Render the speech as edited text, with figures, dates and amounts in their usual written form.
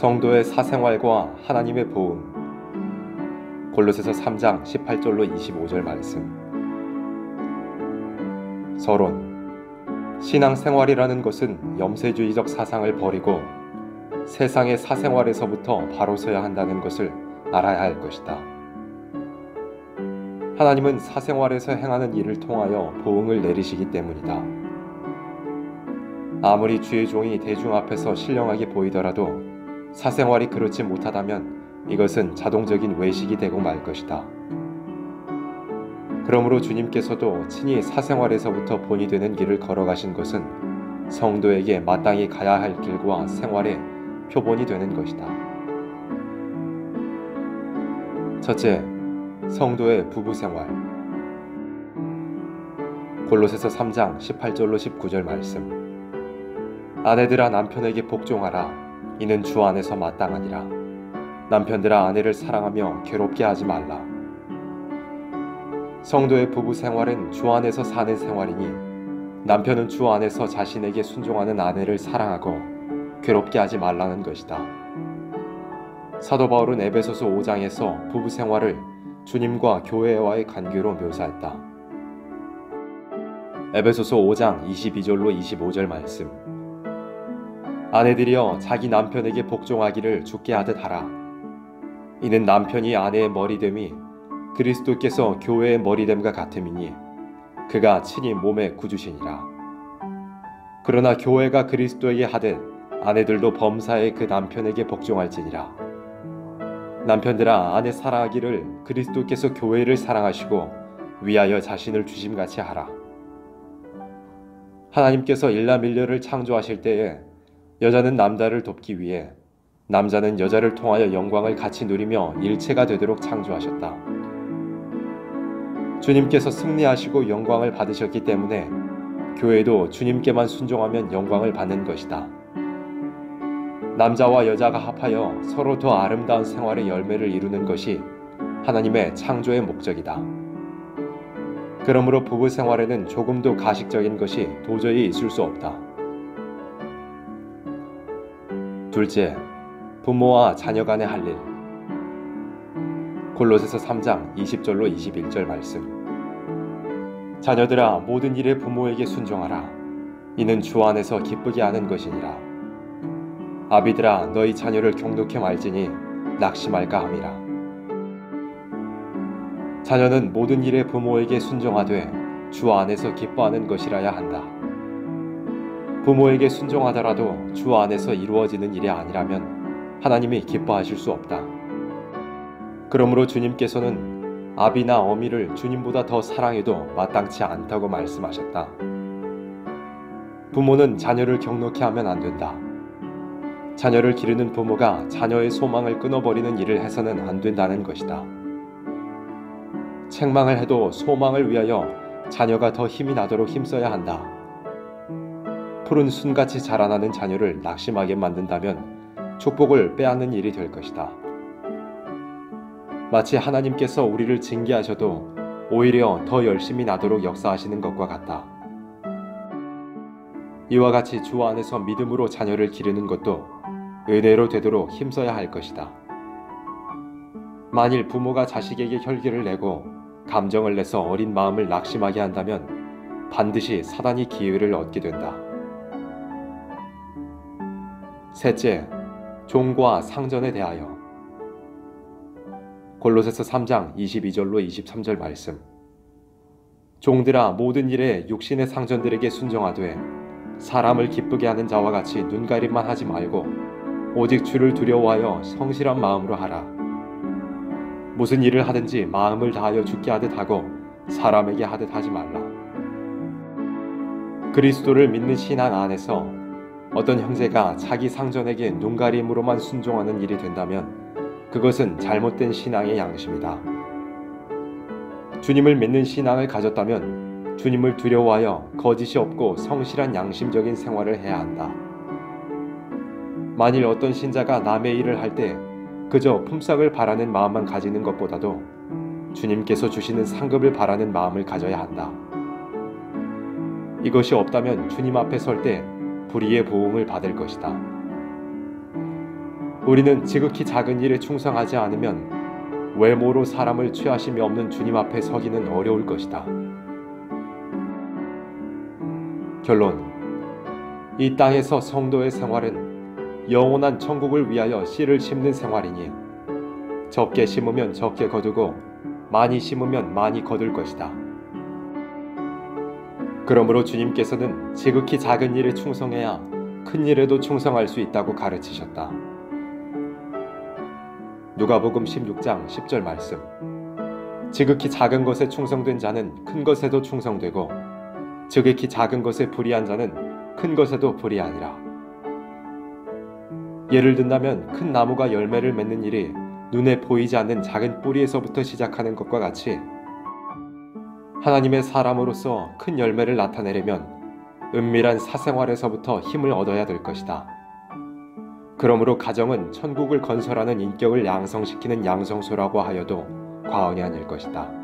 성도의 사생활과 하나님의 보응. 골로새서 3장 18절로 25절 말씀. 서론. 신앙생활이라는 것은 염세주의적 사상을 버리고 세상의 사생활에서부터 바로 서야 한다는 것을 알아야 할 것이다. 하나님은 사생활에서 행하는 일을 통하여 보응을 내리시기 때문이다. 아무리 주의 종이 대중 앞에서 신령하게 보이더라도 사생활이 그렇지 못하다면 이것은 자동적인 외식이 되고 말 것이다. 그러므로 주님께서도 친히 사생활에서부터 본이 되는 길을 걸어가신 것은 성도에게 마땅히 가야 할 길과 생활의 표본이 되는 것이다. 첫째, 성도의 부부생활. 골로새서 3장 18절로 19절 말씀. 아내들아 남편에게 복종하라. 이는 주 안에서 마땅하니라. 남편들아 아내를 사랑하며 괴롭게 하지 말라. 성도의 부부 생활은 주 안에서 사는 생활이니 남편은 주 안에서 자신에게 순종하는 아내를 사랑하고 괴롭게 하지 말라는 것이다. 사도 바울은 에베소서 5장에서 부부 생활을 주님과 교회와의 관계로 묘사했다. 에베소서 5장 22절로 25절 말씀. 아내들이여 자기 남편에게 복종하기를 주께 하듯 하라. 이는 남편이 아내의 머리됨이 그리스도께서 교회의 머리됨과 같음이니 그가 친히 몸의 구주시니라. 그러나 교회가 그리스도에게 하듯 아내들도 범사에 그 남편에게 복종할지니라. 남편들아 아내 사랑하기를 그리스도께서 교회를 사랑하시고 위하여 자신을 주심같이 하라. 하나님께서 일남일녀를 창조하실 때에 여자는 남자를 돕기 위해 남자는 여자를 통하여 영광을 같이 누리며 일체가 되도록 창조하셨다. 주님께서 승리하시고 영광을 받으셨기 때문에 교회도 주님께만 순종하면 영광을 받는 것이다. 남자와 여자가 합하여 서로 더 아름다운 생활의 열매를 이루는 것이 하나님의 창조의 목적이다. 그러므로 부부 생활에는 조금도 가식적인 것이 도저히 있을 수 없다. 둘째, 부모와 자녀 간의 할 일. 골로새서 3장 20절로 21절 말씀. 자녀들아 모든 일에 부모에게 순종하라. 이는 주 안에서 기쁘게 하는 것이니라. 아비들아 너희 자녀를 경독해 말지니 낙심할까 함이라. 자녀는 모든 일에 부모에게 순종하되 주 안에서 기뻐하는 것이라야 한다. 부모에게 순종하더라도 주 안에서 이루어지는 일이 아니라면 하나님이 기뻐하실 수 없다. 그러므로 주님께서는 아비나 어미를 주님보다 더 사랑해도 마땅치 않다고 말씀하셨다. 부모는 자녀를 경록해 하면 안 된다. 자녀를 기르는 부모가 자녀의 소망을 끊어버리는 일을 해서는 안 된다는 것이다. 책망을 해도 소망을 위하여 자녀가 더 힘이 나도록 힘써야 한다. 푸른 순같이 자라나는 자녀를 낙심하게 만든다면 축복을 빼앗는 일이 될 것이다. 마치 하나님께서 우리를 징계하셔도 오히려 더 열심히 나도록 역사하시는 것과 같다. 이와 같이 주 안에서 믿음으로 자녀를 기르는 것도 은혜로 되도록 힘써야 할 것이다. 만일 부모가 자식에게 혈기를 내고 감정을 내서 어린 마음을 낙심하게 한다면 반드시 사단이 기회를 얻게 된다. 셋째, 종과 상전에 대하여. 골로새서 3장 22절로 23절 말씀. 종들아 모든 일에 육신의 상전들에게 순종하되 사람을 기쁘게 하는 자와 같이 눈가림만 하지 말고 오직 주를 두려워하여 성실한 마음으로 하라. 무슨 일을 하든지 마음을 다하여 주께 하듯 하고 사람에게 하듯 하지 말라. 그리스도를 믿는 신앙 안에서 어떤 형제가 자기 상전에게 눈가림으로만 순종하는 일이 된다면 그것은 잘못된 신앙의 양심이다. 주님을 믿는 신앙을 가졌다면 주님을 두려워하여 거짓이 없고 성실한 양심적인 생활을 해야 한다. 만일 어떤 신자가 남의 일을 할 때 그저 품삯을 바라는 마음만 가지는 것보다도 주님께서 주시는 상급을 바라는 마음을 가져야 한다. 이것이 없다면 주님 앞에 설 때 불의의 보응을 받을 것이다. 우리는 지극히 작은 일에 충성하지 않으면 외모로 사람을 취하심이 없는 주님 앞에 서기는 어려울 것이다. 결론. 이 땅에서 성도의 생활은 영원한 천국을 위하여 씨를 심는 생활이니 적게 심으면 적게 거두고 많이 심으면 많이 거둘 것이다. 그러므로 주님께서는 지극히 작은 일에 충성해야 큰 일에도 충성할 수 있다고 가르치셨다. 누가복음 16장 10절 말씀. 지극히 작은 것에 충성된 자는 큰 것에도 충성되고 지극히 작은 것에 불의한 자는 큰 것에도 불의하니라. 예를 든다면 큰 나무가 열매를 맺는 일이 눈에 보이지 않는 작은 뿌리에서부터 시작하는 것과 같이 하나님의 사람으로서 큰 열매를 나타내려면 은밀한 사생활에서부터 힘을 얻어야 될 것이다. 그러므로 가정은 천국을 건설하는 인격을 양성시키는 양성소라고 하여도 과언이 아닐 것이다.